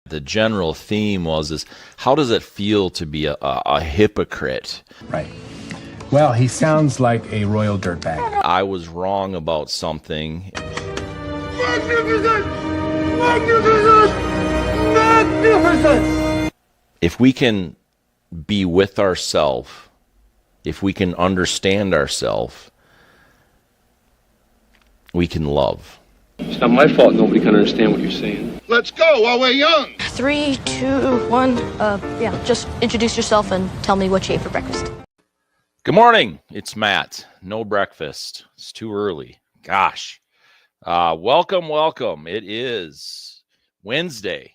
The general theme is how does it feel to be a hypocrite? Right. Well, he sounds like a royal dirtbag. I was wrong about something. Magnificent! Magnificent! Magnificent! If we can be with ourselves, if we can understand ourselves, we can love. It's not my fault nobody can understand what you're saying. Let's go while we're young. 3, 2, 1. Just introduce yourself and tell me what you ate for breakfast. Good morning. It's Matt. No breakfast. It's too early. Gosh. Welcome. It is Wednesday.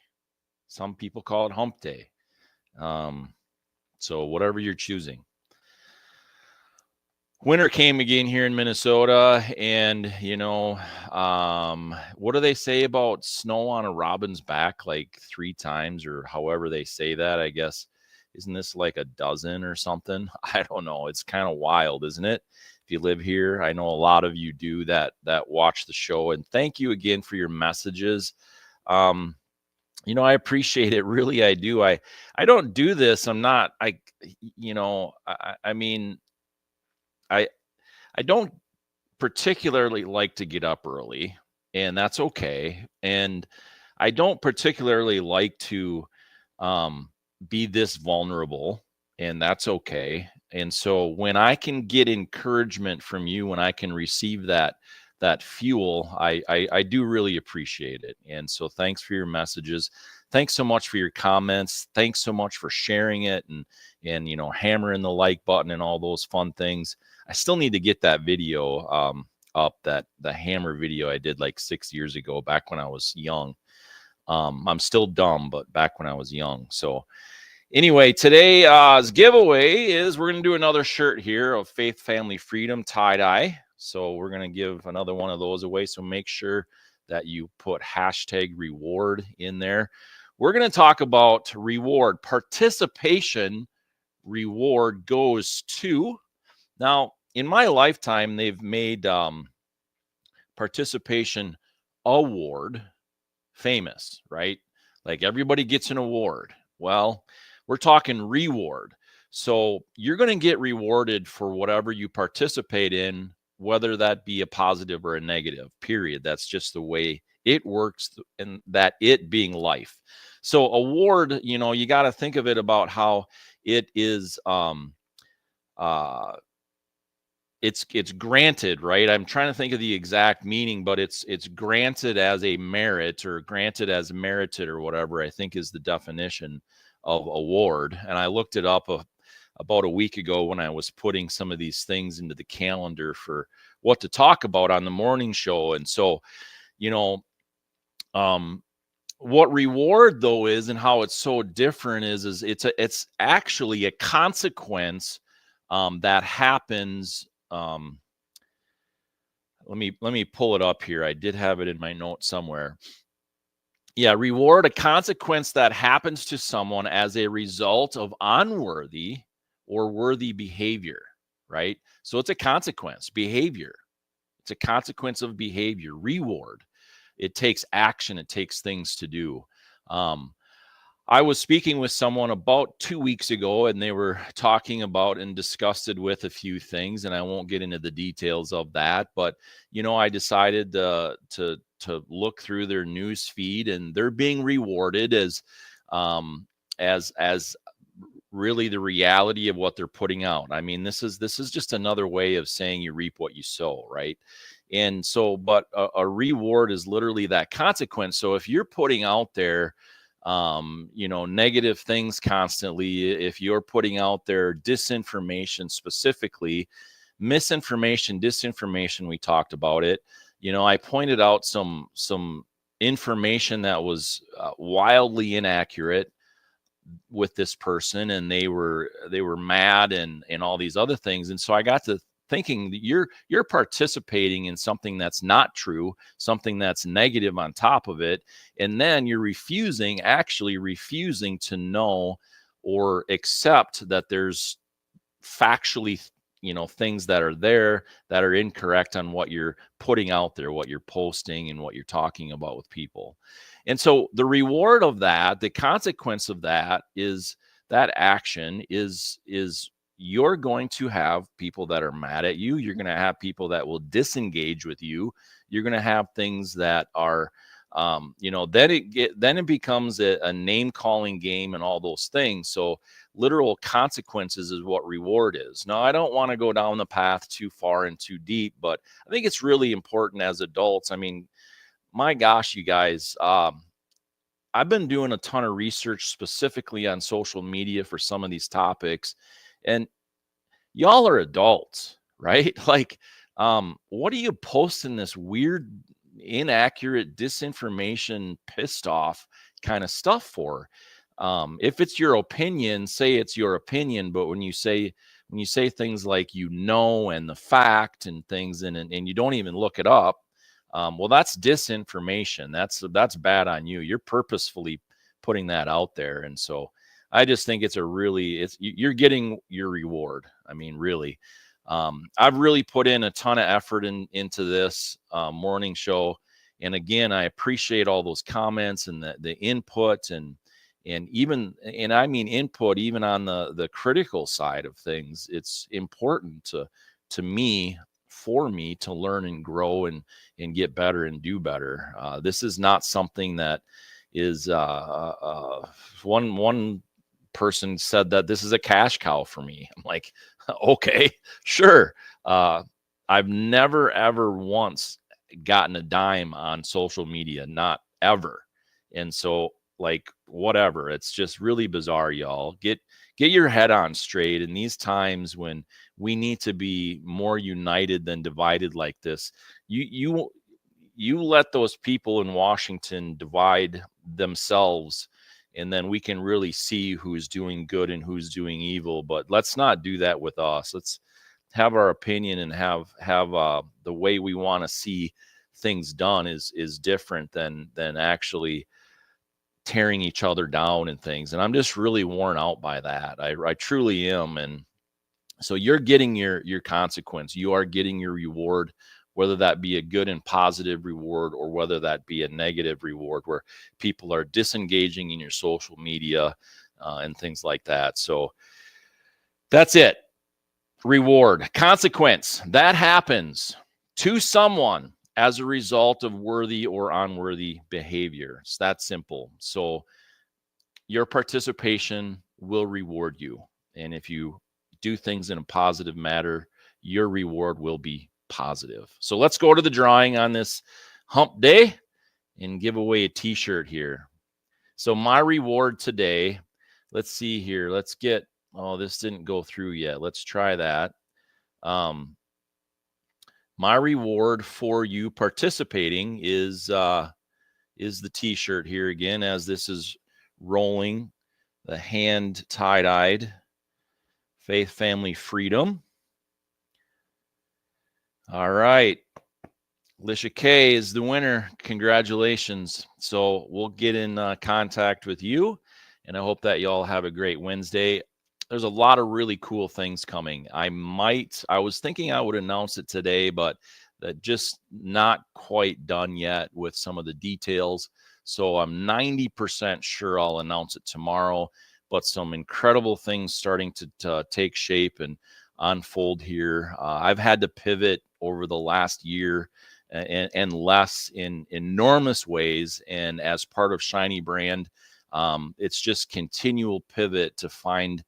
Some people call it hump day. So whatever you're choosing. Winter came again here in Minnesota, and what do they say about snow on a robin's back like 3 times, or however they say that? I guess, isn't this like a dozen or something? I don't know. It's kind of wild, isn't it? If you live here, I know a lot of you do that watch the show, and thank you again for your messages. I appreciate it. Really, I do. I don't do this. I don't particularly like to get up early, and that's okay. And I don't particularly like to be this vulnerable, and that's okay. And so when I can get encouragement from you, when I can receive that fuel, I do really appreciate it. And so thanks for your messages. Thanks so much for your comments. Thanks so much for sharing it and hammering the like button and all those fun things. I still need to get that video up, the hammer video I did like 6 years ago, back when I was young. I'm still dumb, but back when I was young. So anyway, today's giveaway is we're going to do another shirt here of Faith, Family, Freedom tie-dye. So we're going to give another one of those away. So make sure that you put #reward in there. We're going to talk about reward. Participation reward goes to. Now, in my lifetime, they've made participation award famous, right? Like everybody gets an award. Well, we're talking reward. So you're going to get rewarded for whatever you participate in, whether that be a positive or a negative, period. That's just the way it works, and that it being life. So award, you got to think of it about how it is, it's granted, right? I'm trying to think of the exact meaning, but it's granted as a merit, or granted as merited, or whatever I think is the definition of award. And I looked it up about a week ago when I was putting some of these things into the calendar for what to talk about on the morning show. And so, what reward though is, and how it's so different is it's actually a consequence that happens. Let me pull it up here. I did have it in my notes somewhere. Yeah, reward, a consequence that happens to someone as a result of unworthy or worthy behavior, right? So it's a consequence, behavior. It's a consequence of behavior. Reward. It takes action. It takes things to do. I was speaking with someone about 2 weeks ago, and they were talking about and disgusted with a few things, and I won't get into the details of that. But I decided to look through their news feed, and they're being rewarded as really the reality of what they're putting out. I mean, this is just another way of saying you reap what you sow, right? And so, but a reward is literally that consequence. So if you're putting out there, negative things constantly, if you're putting out there disinformation, specifically misinformation, disinformation, we talked about it. I pointed out some information that was wildly inaccurate with this person, and they were mad and all these other things. And so I got to thinking that you're participating in something that's not true, something that's negative on top of it, and then you're actually refusing to know or accept that there's factually things that are there that are incorrect on what you're putting out there, what you're posting, and what you're talking about with people. And so the reward of that, the consequence of that is that action is you're going to have people that are mad at you. You're going to have people that will disengage with you. You're going to have things that are, then it becomes a name calling game and all those things. So literal consequences is what reward is. Now, I don't want to go down the path too far and too deep, but I think it's really important as adults. I mean, my gosh, you guys, I've been doing a ton of research specifically on social media for some of these topics, and y'all are adults, right? Like, what are you posting this weird, inaccurate, disinformation, pissed off kind of stuff for? If it's your opinion, say it's your opinion, but when you say things like, and the fact and things, and you don't even look it up, well, that's disinformation. That's bad on you. You're purposefully putting that out there. And so I just think you're getting your reward. I mean, really, I've really put in a ton of effort into this morning show. And again, I appreciate all those comments and the input and I mean input even on the critical side of things. It's important for me to learn and grow and get better and do better. This is not something that is one person said that this is a cash cow for me. I'm like, okay, sure. I've never ever once gotten a dime on social media, not ever. And so, like, whatever, it's just really bizarre. Y'all get your head on straight in these times when we need to be more united than divided like this. You let those people in Washington divide themselves, and then we can really see who's doing good and who's doing evil. But let's not do that with us. Let's have our opinion and have the way we want to see things done is different than actually tearing each other down and things. And I'm just really worn out by that. I truly am. And so you're getting your consequence. You are getting your reward, whether that be a good and positive reward or whether that be a negative reward where people are disengaging in your social media and things like that. So that's it. Reward, consequence, that happens to someone as a result of worthy or unworthy behavior. It's that simple. So your participation will reward you. And if you do things in a positive manner, your reward will be positive. So let's go to the drawing on this hump day and give away a t-shirt here. So my reward today, let's see here. Let's get, this didn't go through yet. Let's try that. My reward for you participating is the t-shirt here again, as this is rolling, the hand tie-dyed Faith, Family, Freedom. All right. Lisha K is the winner. Congratulations. So we'll get in contact with you, and I hope that y'all have a great Wednesday. There's a lot of really cool things coming. I was thinking I would announce it today, but just not quite done yet with some of the details. So I'm 90% sure I'll announce it tomorrow, but some incredible things starting to take shape and unfold here. I've had to pivot over the last year and less in enormous ways. And as part of Shiny Brand, it's just continual pivot to find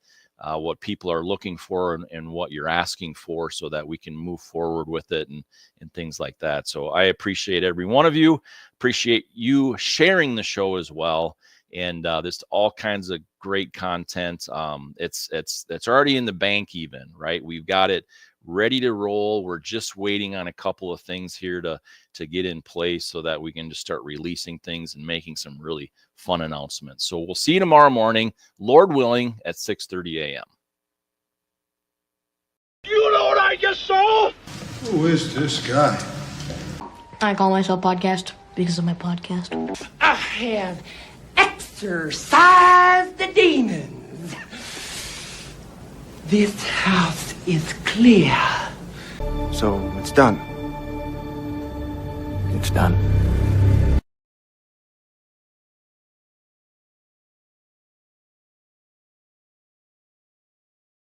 what people are looking for and what you're asking for so that we can move forward with it and things like that. So I appreciate every one of you. Appreciate you sharing the show as well. And there's all kinds of great content. It's already in the bank even, right? We've got it ready to roll. We're just waiting on a couple of things here to get in place so that we can just start releasing things and making some really fun announcements. So we'll see you tomorrow morning, Lord willing, at 6:30 a.m. You know what I just saw? Who is this guy? I call myself Podcast because of my podcast. I have exorcised the demons. This house is clear. So it's done. It's done.